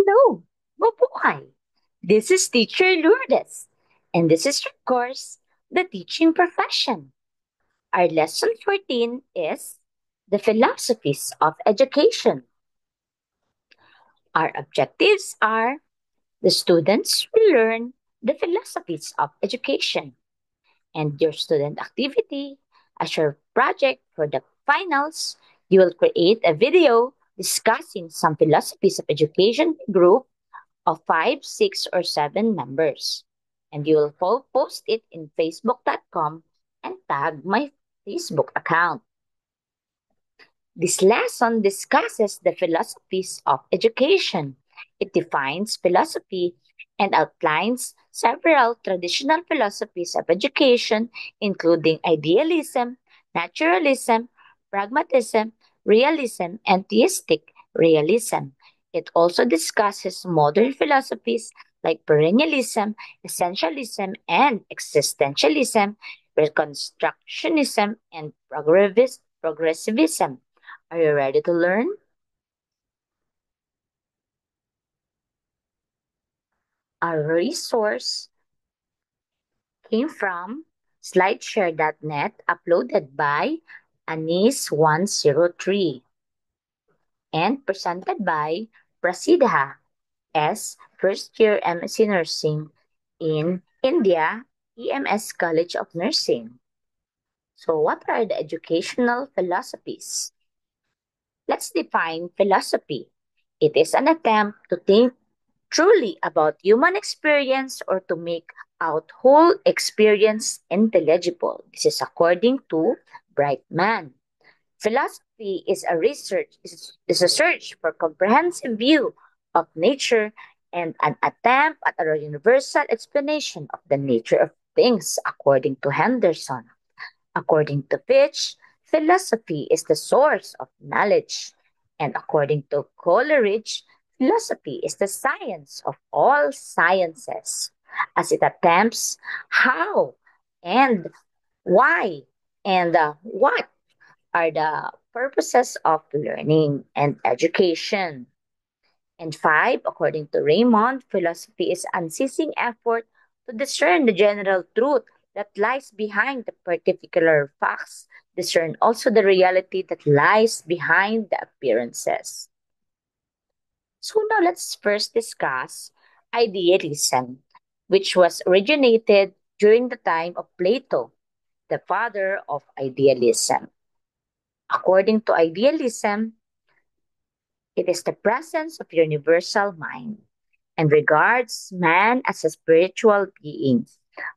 Hello, mabuhay! This is Teacher Lourdes, and this is your course, The Teaching Profession. Our lesson 14 is The Philosophies of Education. Our objectives are the students will learn the philosophies of education, and your student activity as your project for the finals, you will create a video discussing some philosophies of education group of 5, 6, or 7 members. And you will post it in facebook.com and tag my Facebook account. This lesson discusses the philosophies of education. It defines philosophy and outlines several traditional philosophies of education, including idealism, naturalism, pragmatism, realism, and theistic realism. It also discusses modern philosophies like perennialism, essentialism, and existentialism, reconstructionism, and progressivism. Are you ready to learn? Our resource came from slideshare.net, uploaded by Anis103 and presented by Prasidha S. First Year MSc Nursing in India, EMS College of Nursing. So, what are the educational philosophies? Let's define philosophy. It is an attempt to think truly about human experience or to make out whole experience intelligible. This is according to Brightman. Philosophy is a is a search for comprehensive view of nature and an attempt at a universal explanation of the nature of things according to Henderson. According to Fitch, philosophy is the source of knowledge. And according to Coleridge, philosophy is the science of all sciences, as it attempts how and why and what are the purposes of learning and education. And five, according to Raymond, philosophy is unceasing effort to discern the general truth that lies behind the particular facts, discern also the reality that lies behind the appearances. So now let's first discuss idealism, which was originated during the time of Plato, the father of idealism. According to idealism, it is the presence of universal mind and regards man as a spiritual being.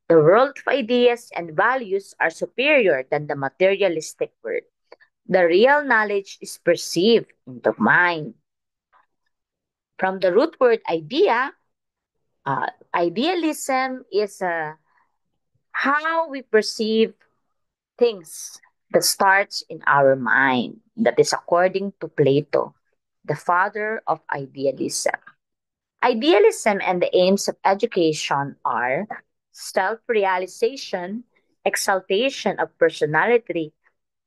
The world of ideas and values are superior than the materialistic world. The real knowledge is perceived in the mind. From the root word idea, idealism is how we perceive things that starts in our mind. That is according to Plato, the father of idealism. Idealism and the aims of education are self realization, exaltation of personality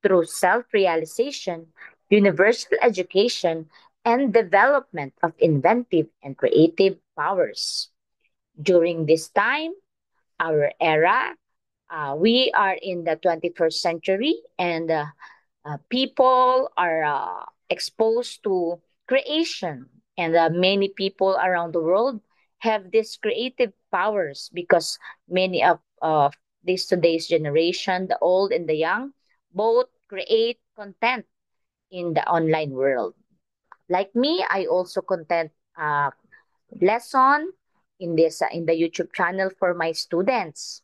through self realization, universal education, and development of inventive and creative powers. During this time, our era, we are in the 21st century, and people are exposed to creation, and many people around the world have these creative powers because many of this today's generation, the old and the young, both create content in the online world. Like me, I also content lesson in the YouTube channel for my students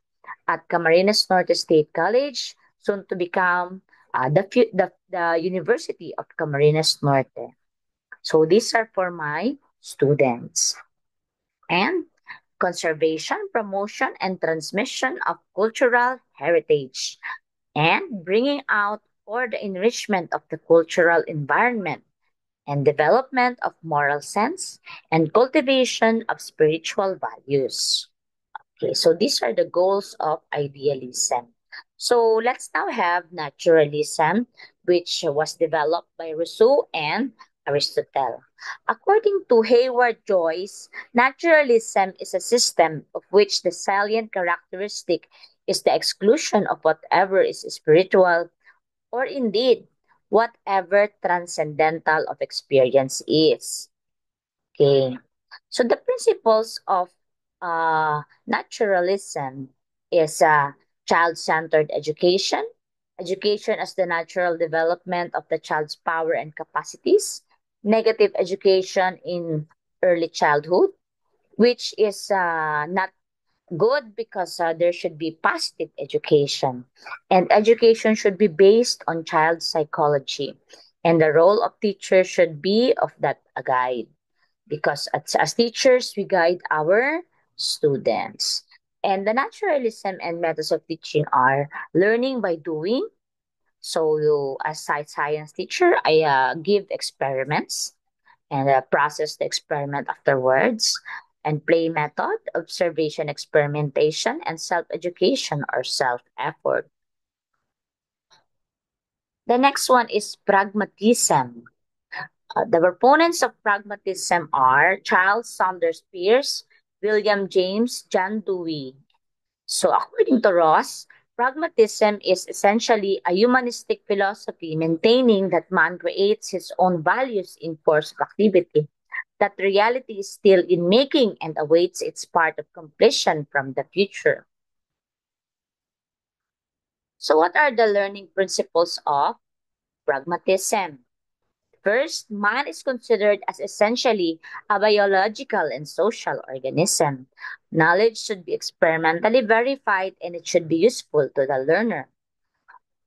at Camarines Norte State College, soon to become the University of Camarines Norte. So these are for my students. And conservation, promotion, and transmission of cultural heritage, and bringing out for the enrichment of the cultural environment and development of moral sense and cultivation of spiritual values. Okay, so these are the goals of idealism. So let's now have naturalism, which was developed by Rousseau and Aristotle. According to Hayward Joyce, naturalism is a system of which the salient characteristic is the exclusion of whatever is spiritual or indeed whatever transcendental of experience is. Okay. So the principles of naturalism is child-centered education, education as the natural development of the child's power and capacities, negative education in early childhood, which is not good because there should be positive education, and education should be based on child psychology, and the role of teacher should be of that a guide because as teachers, we guide our students. And the naturalism and methods of teaching are learning by doing. So, as science teacher, I give experiments and process the experiment afterwards. And play method, observation, experimentation, and self education or self effort. The next one is pragmatism. The proponents of pragmatism are Charles Sanders Peirce, William James, John Dewey. So, according to Ross, pragmatism is essentially a humanistic philosophy maintaining that man creates his own values in course of activity, that reality is still in making and awaits its part of completion from the future. So, what are the learning principles of pragmatism? First, man is considered as essentially a biological and social organism. Knowledge should be experimentally verified and it should be useful to the learner.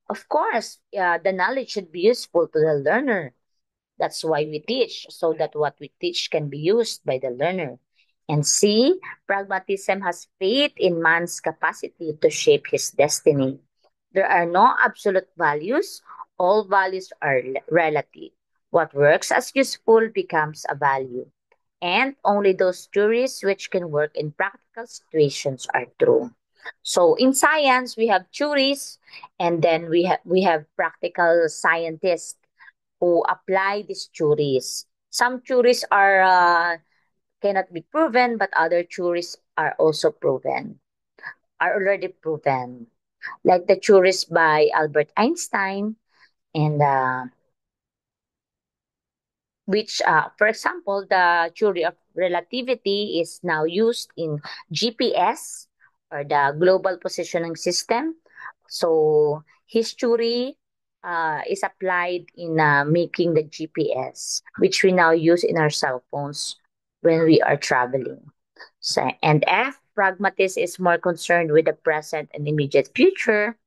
Of course, the knowledge should be useful to the learner. That's why we teach, so that what we teach can be used by the learner. And C, pragmatism has faith in man's capacity to shape his destiny. There are no absolute values, all values are relative. What works as useful becomes a value. And only those theories which can work in practical situations are true. So in science, we have theories, and then we have practical scientists who apply these theories. Some theories are cannot be proven, but other theories are also proven, are already proven, like the theories by Albert Einstein, and which, for example, the theory of relativity is now used in GPS or the Global Positioning System. So his theory is applied in making the GPS, which we now use in our cell phones when we are traveling. So, and F, pragmatism is more concerned with the present and immediate future,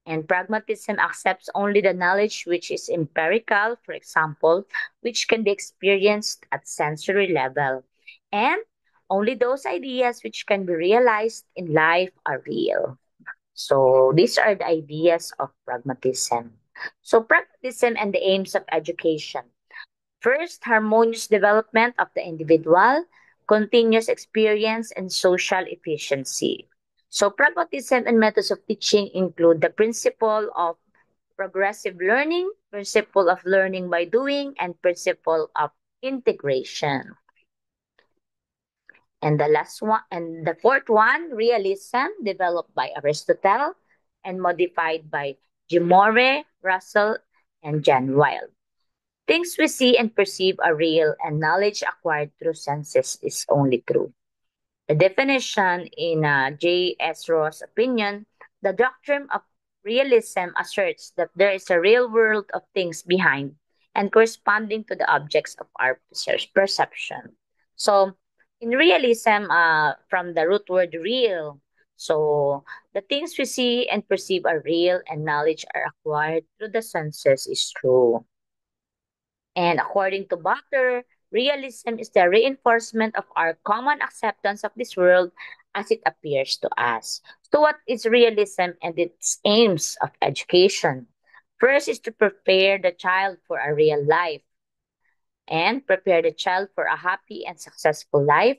and pragmatism accepts only the knowledge which is empirical, for example, which can be experienced at sensory level. And only those ideas which can be realized in life are real. So these are the ideas of pragmatism. So pragmatism and the aims of education. First, harmonious development of the individual, continuous experience, and social efficiency. So, pragmatism and methods of teaching include the principle of progressive learning, principle of learning by doing, and principle of integration. And the last one, and the fourth one, realism, developed by Aristotle and modified by Jim Moore, Russell, and John Wilde. Things we see and perceive are real, and knowledge acquired through senses is only true. The definition in J.S. Ross' opinion, the doctrine of realism asserts that there is a real world of things behind and corresponding to the objects of our perception. So, in realism, from the root word real, so the things we see and perceive are real, and knowledge are acquired through the senses is true. And according to Butler, realism is the reinforcement of our common acceptance of this world as it appears to us. So, what is realism and its aims of education? First is to prepare the child for a real life and prepare the child for a happy and successful life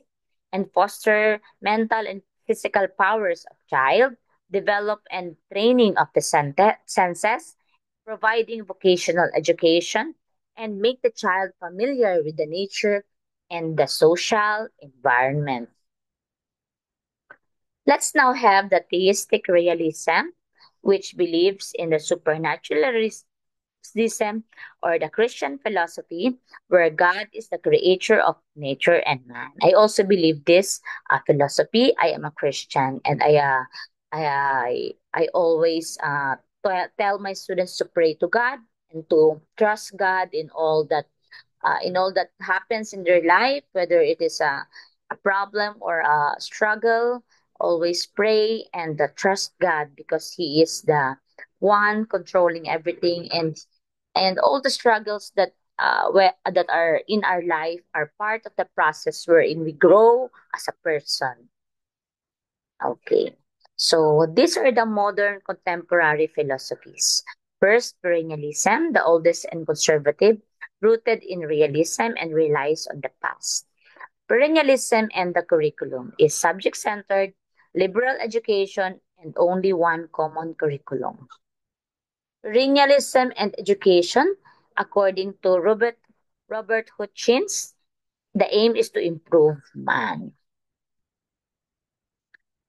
and foster mental and physical powers of child, develop and training of the senses, providing vocational education, and make the child familiar with the nature and the social environment. Let's now have the theistic realism, which believes in the supernaturalism or the Christian philosophy where God is the creator of nature and man. I also believe this philosophy. I am a Christian and I always tell my students to pray to God and to trust God in all that happens in their life, whether it is a problem or a struggle. Always pray and trust God because He is the one controlling everything, and all the struggles that are in our life are part of the process wherein we grow as a person. Okay. So these are the modern contemporary philosophies. First, perennialism, the oldest and conservative, rooted in realism and relies on the past. Perennialism and the curriculum is subject centered, liberal education, and only one common curriculum. Perennialism and education, according to Robert Hutchins, the aim is to improve man.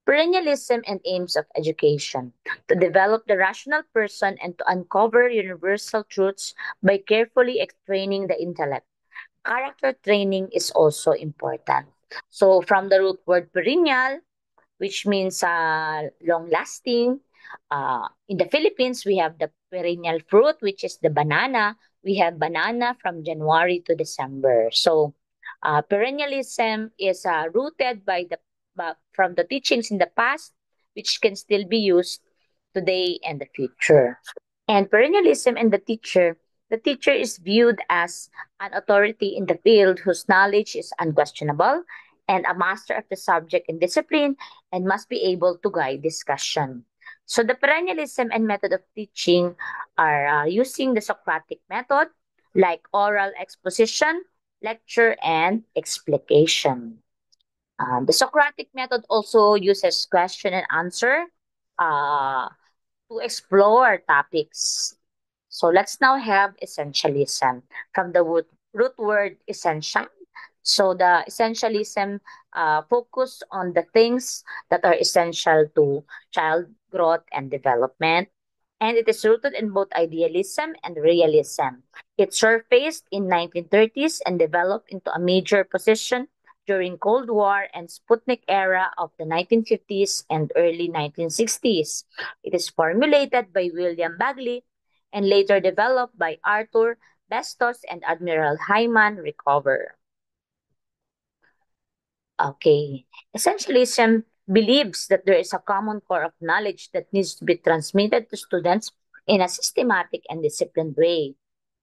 Perennialism and aims of education to develop the rational person and to uncover universal truths by carefully training the intellect. Character training is also important. So, from the root word perennial, which means long lasting. In the Philippines, we have the perennial fruit, which is the banana. We have banana from January to December. So, perennialism is rooted from the teachings in the past, which can still be used today and the future. And perennialism and the teacher is viewed as an authority in the field whose knowledge is unquestionable and a master of the subject and discipline and must be able to guide discussion. So the perennialism and method of teaching are using the Socratic method like oral exposition, lecture, and explication. The Socratic method also uses question and answer uh, to explore topics. So let's now have essentialism from the root word essential. So the essentialism focus on the things that are essential to child growth and development. And it is rooted in both idealism and realism. It surfaced in 1930s and developed into a major position during Cold War and Sputnik era of the 1950s and early 1960s. It is formulated by William Bagley and later developed by Arthur Bestos and Admiral Hyman Rickover. Okay. Essentialism believes that there is a common core of knowledge that needs to be transmitted to students in a systematic and disciplined way.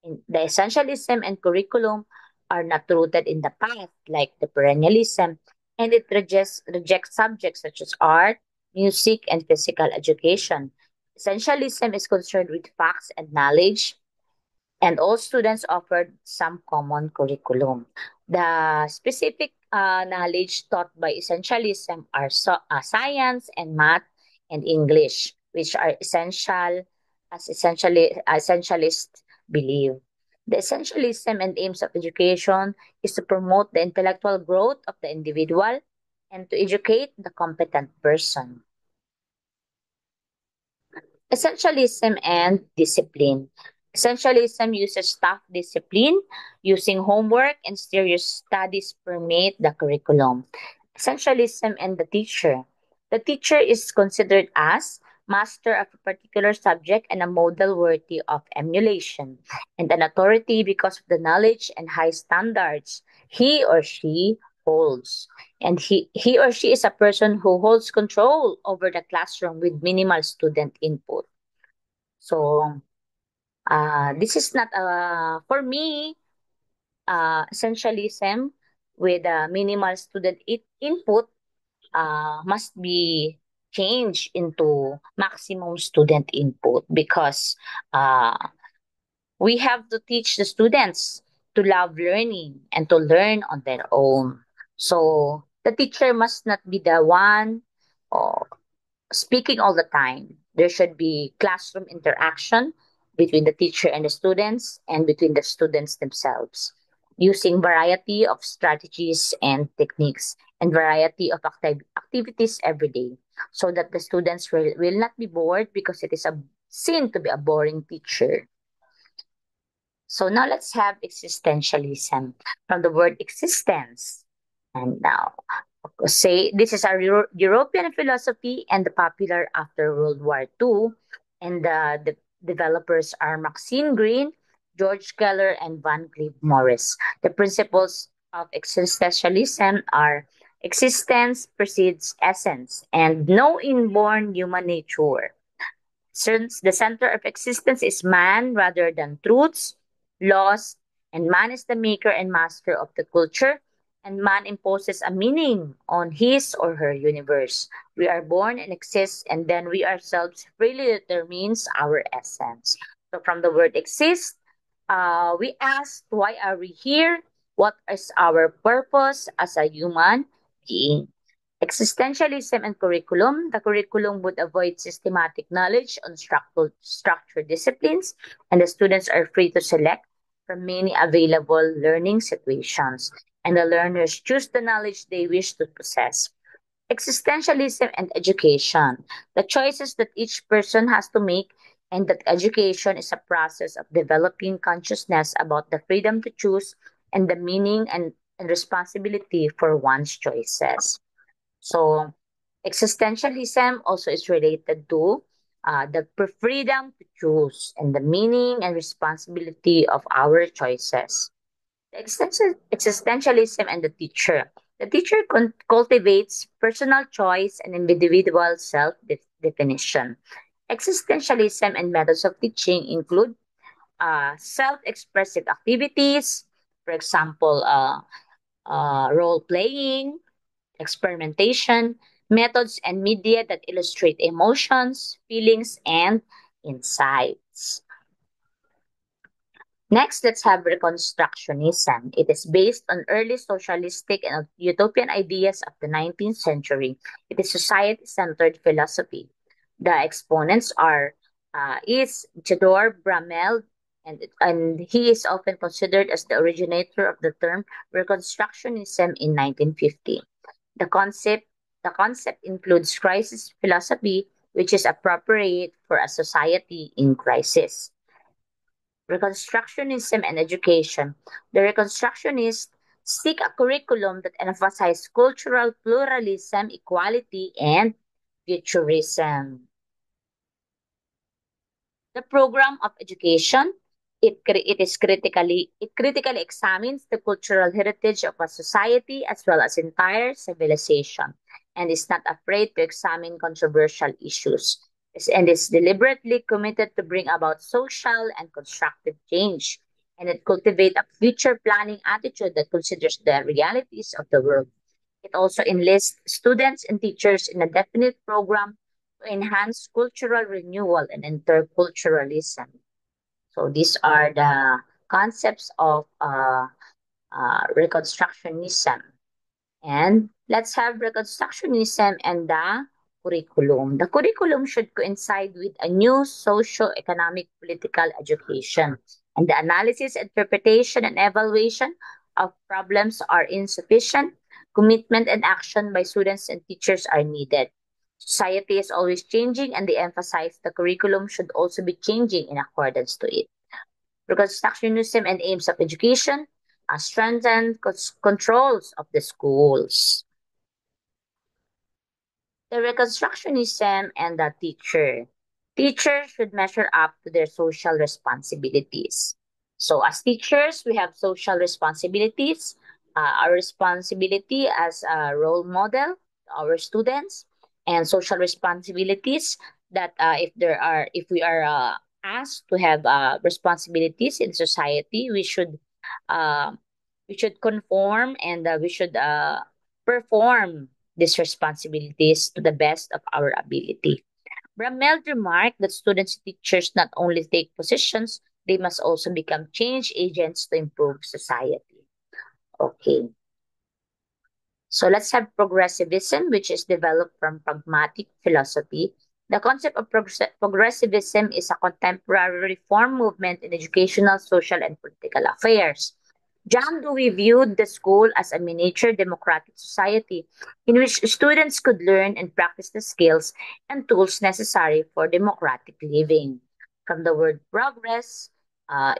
The essentialism and curriculum are not rooted in the past, like the perennialism, and it rejects subjects such as art, music, and physical education. Essentialism is concerned with facts and knowledge, and all students offered some common curriculum. The specific knowledge taught by essentialism are science and math and English, which are essential as essentialists believe. The essentialism and aims of education is to promote the intellectual growth of the individual and to educate the competent person. Essentialism and discipline. Essentialism uses tough discipline, using homework and serious studies permeate the curriculum. Essentialism and the teacher. The teacher is considered as master of a particular subject and a model worthy of emulation, and an authority because of the knowledge and high standards he or she holds. And he or she is a person who holds control over the classroom with minimal student input. So, this is not for me, essentialism with minimal student input must be changed into maximum student input because uh, we have to teach the students to love learning and to learn on their own. So the teacher must not be the one speaking all the time. There should be classroom interaction between the teacher and the students, and between the students themselves, using variety of strategies and techniques and variety of activities every day, so that the students will not be bored, because it is a sin to be a boring teacher. So now let's have existentialism from the word existence. And now, say this is our European philosophy and the popular after World War II. And the developers are Maxine Green, George Keller, and Van Cleve Morris. The principles of existentialism are existence precedes essence and no inborn human nature. Since the center of existence is man rather than truths, laws, and man is the maker and master of the culture, and man imposes a meaning on his or her universe. We are born and exist, and then we ourselves freely determines our essence. So from the word exist, we ask, why are we here? What is our purpose as a human being? Existentialism and curriculum. The curriculum would avoid systematic knowledge on structured disciplines, and the students are free to select from many available learning situations, and the learners choose the knowledge they wish to possess. Existentialism and education. The choices that each person has to make, and that education is a process of developing consciousness about the freedom to choose and the meaning and responsibility for one's choices. So, existentialism also is related to the freedom to choose and the meaning and responsibility of our choices. Existentialism and the teacher. The teacher cultivates personal choice and individual self definition. Existentialism and methods of teaching include self expressive activities, for example, role playing, experimentation, methods and media that illustrate emotions, feelings, and insights. Next, let's have Reconstructionism. It is based on early socialistic and utopian ideas of the 19th century. It is society-centered philosophy. The exponents are Isidore Bramel, and he is often considered as the originator of the term Reconstructionism in 1950. The concept the concept includes crisis philosophy, which is appropriate for a society in crisis. Reconstructionism and education. The Reconstructionists seek a curriculum that emphasizes cultural pluralism, equality, and futurism. The program of education, it critically examines the cultural heritage of a society as well as entire civilization, and is not afraid to examine controversial issues, and is deliberately committed to bring about social and constructive change, and it cultivates a future planning attitude that considers the realities of the world. It also enlists students and teachers in a definite program to enhance cultural renewal and interculturalism. So these are the concepts of Reconstructionism. And let's have Reconstructionism and the curriculum. The curriculum should coincide with a new socio-economic political education. And the analysis, interpretation, and evaluation of problems are insufficient. Commitment and action by students and teachers are needed. Society is always changing, and they emphasize the curriculum should also be changing in accordance to it. Reconstructionism and aims of education strengthen controls of the schools. The Reconstructionism and the teacher. Teachers should measure up to their social responsibilities. So, as teachers, we have social responsibilities. Our responsibility as a role model to our students, and social responsibilities that if we are asked to have responsibilities in society, uh, we should conform, and we should perform these responsibilities to the best of our ability. Bramel remarked that students and teachers not only take positions, they must also become change agents to improve society. Okay, so let's have progressivism, which is developed from pragmatic philosophy. The concept of progressivism is a contemporary reform movement in educational, social, and political affairs. John Dewey viewed the school as a miniature democratic society in which students could learn and practice the skills and tools necessary for democratic living. From the word progress,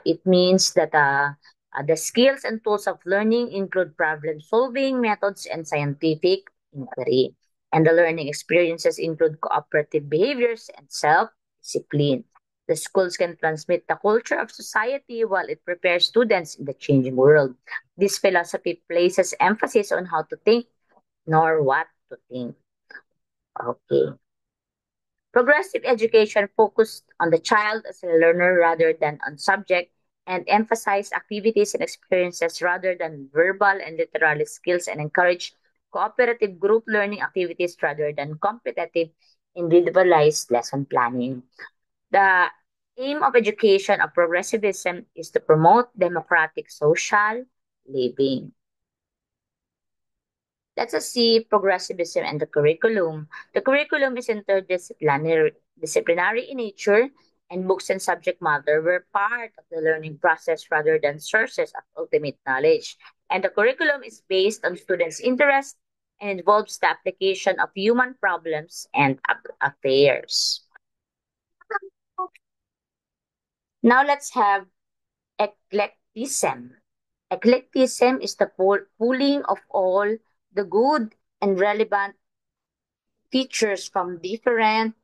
it means that the skills and tools of learning include problem solving methods and scientific inquiry. And the learning experiences include cooperative behaviors and self discipline. The schools can transmit the culture of society while it prepares students in the changing world. This philosophy places emphasis on how to think, nor what to think. Okay. Progressive education focused on the child as a learner rather than on subject and emphasized activities and experiences rather than verbal and literary skills and encouraged cooperative group learning activities rather than competitive individualized lesson planning. The aim of education of progressivism is to promote democratic social living. Let's us see progressivism and the curriculum. The curriculum is interdisciplinary in nature, and books and subject matter were part of the learning process rather than sources of ultimate knowledge. And the curriculum is based on students' interest and involves the application of human problems and affairs. Now let's have eclecticism. Eclecticism is the pooling of all the good and relevant features from different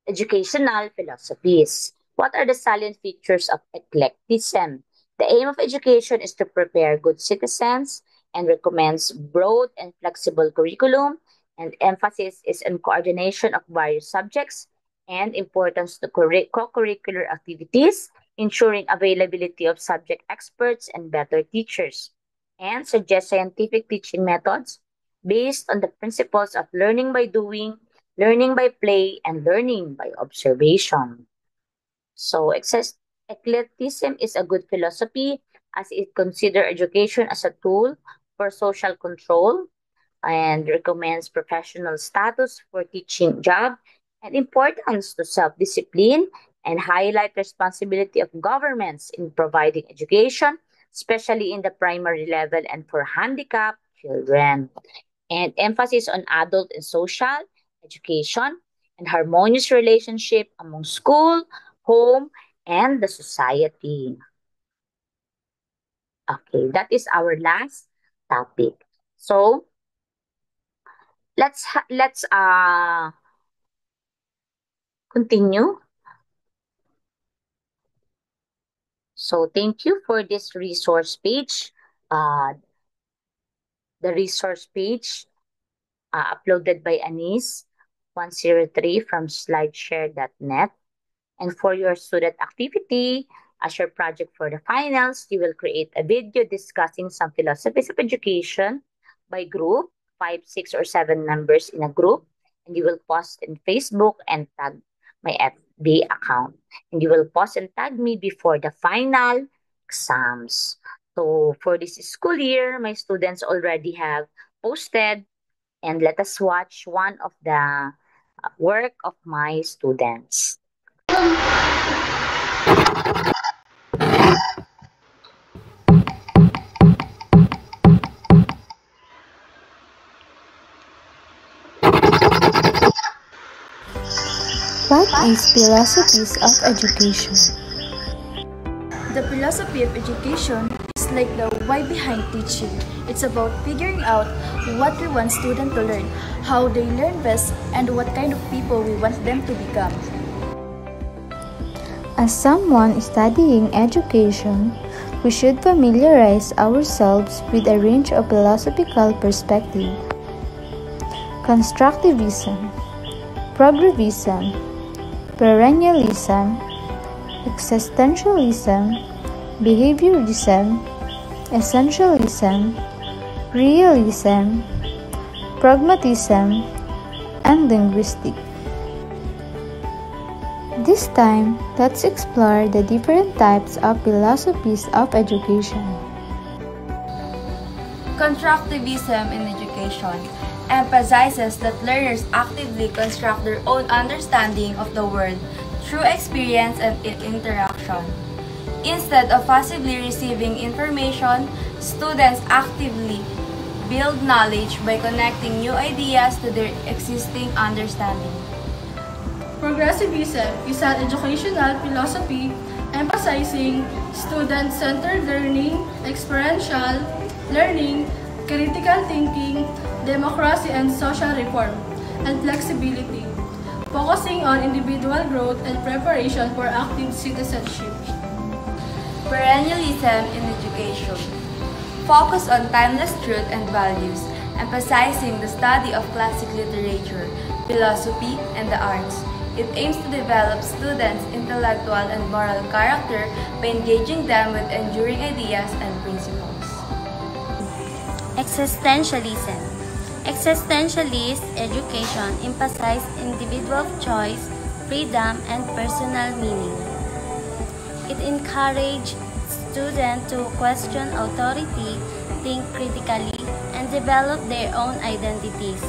educational philosophies. What are the salient features of eclecticism? The aim of education is to prepare good citizens and recommends broad and flexible curriculum, and emphasis is on coordination of various subjects and importance to co-curricular activities, ensuring availability of subject experts and better teachers, and suggests scientific teaching methods based on the principles of learning by doing, learning by play, and learning by observation. So it says eclecticism is a good philosophy as it considers education as a tool for social control and recommends professional status for teaching job and importance to self-discipline and highlight responsibility of governments in providing education, especially in the primary level and for handicapped children, and emphasis on adult and social education and harmonious relationship among school, home, and the society. Okay, that is our last topic. So let's continue. So thank you for this resource page. The resource page uploaded by Anis 103 from slideshare.net. And for your student activity, as your project for the finals, you will create a video discussing some philosophies of education by group, 5, 6, or 7 members in a group. And you will post in Facebook and tag my FB account. And you will post and tag me before the final exams. So for this school year, my students already have posted, and let us watch one of the work of my students. What is philosophies of education? The philosophy of education is like the why behind teaching. It's about figuring out what we want students to learn, how they learn best, and what kind of people we want them to become. As someone studying education, we should familiarize ourselves with a range of philosophical perspectives. Constructivism, progressivism, perennialism, existentialism, behaviorism, essentialism, realism, pragmatism, and linguistics. This time, let's explore the different types of philosophies of education. Constructivism in education. emphasizes that learners actively construct their own understanding of the world through experience and interaction. Instead of passively receiving information, students actively build knowledge by connecting new ideas to their existing understanding. Progressivism is an educational philosophy emphasizing student-centered learning, experiential learning, critical thinking, democracy and social reform, and flexibility, focusing on individual growth and preparation for active citizenship. Perennialism in education. Focus on timeless truth and values, emphasizing the study of classic literature, philosophy, and the arts. It aims to develop students' intellectual and moral character by engaging them with enduring ideas and principles. Existentialism. Existentialist education emphasizes individual choice, freedom, and personal meaning. It encourages students to question authority, think critically, and develop their own identities.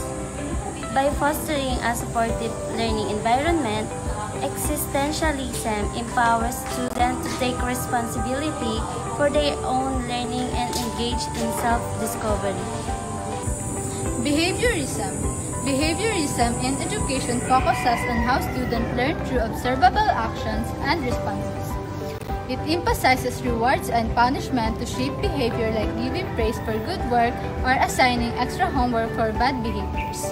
By fostering a supportive learning environment, existentialism empowers students to take responsibility for their own learning and engage in self-discovery. Behaviorism. Behaviorism in education focuses on how students learn through observable actions and responses. It emphasizes rewards and punishment to shape behavior like giving praise for good work or assigning extra homework for bad behaviors.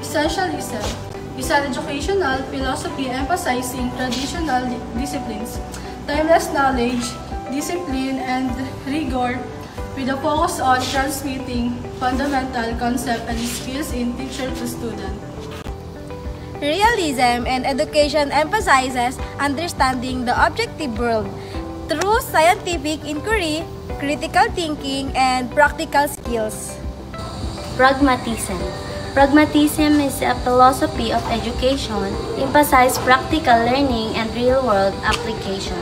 Essentialism is an educational philosophy emphasizing traditional disciplines, timeless knowledge, discipline, and rigor, with a focus on transmitting fundamental concepts and skills in teacher to student. Realism in education emphasizes understanding the objective world through scientific inquiry, critical thinking, and practical skills. Pragmatism. Pragmatism is a philosophy of education emphasizing practical learning and real-world application.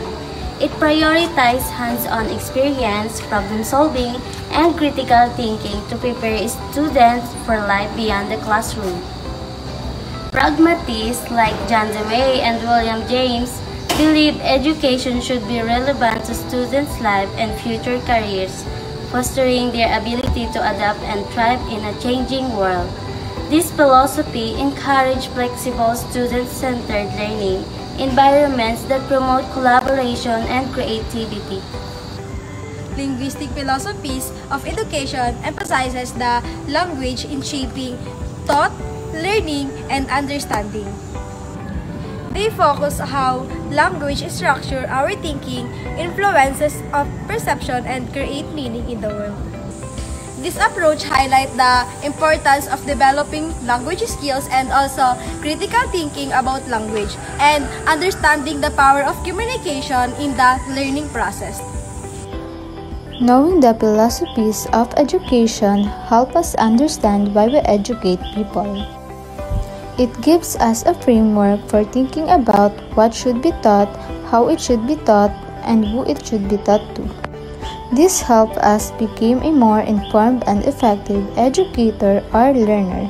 It prioritizes hands-on experience, problem-solving, and critical thinking to prepare students for life beyond the classroom. Pragmatists like John Dewey and William James believe education should be relevant to students' life and future careers, fostering their ability to adapt and thrive in a changing world. This philosophy encourages flexible, student-centered learning environments that promote collaboration and creativity. Linguistic philosophies of education emphasizes the language in shaping thought, learning, and understanding. They focus how language structures our thinking, influences of perception, and create meaning in the world. This approach highlights the importance of developing language skills and also critical thinking about language and understanding the power of communication in the learning process. Knowing the philosophies of education help us understand why we educate people. It gives us a framework for thinking about what should be taught, how it should be taught, and who it should be taught to. This helps us become a more informed and effective educator or learner.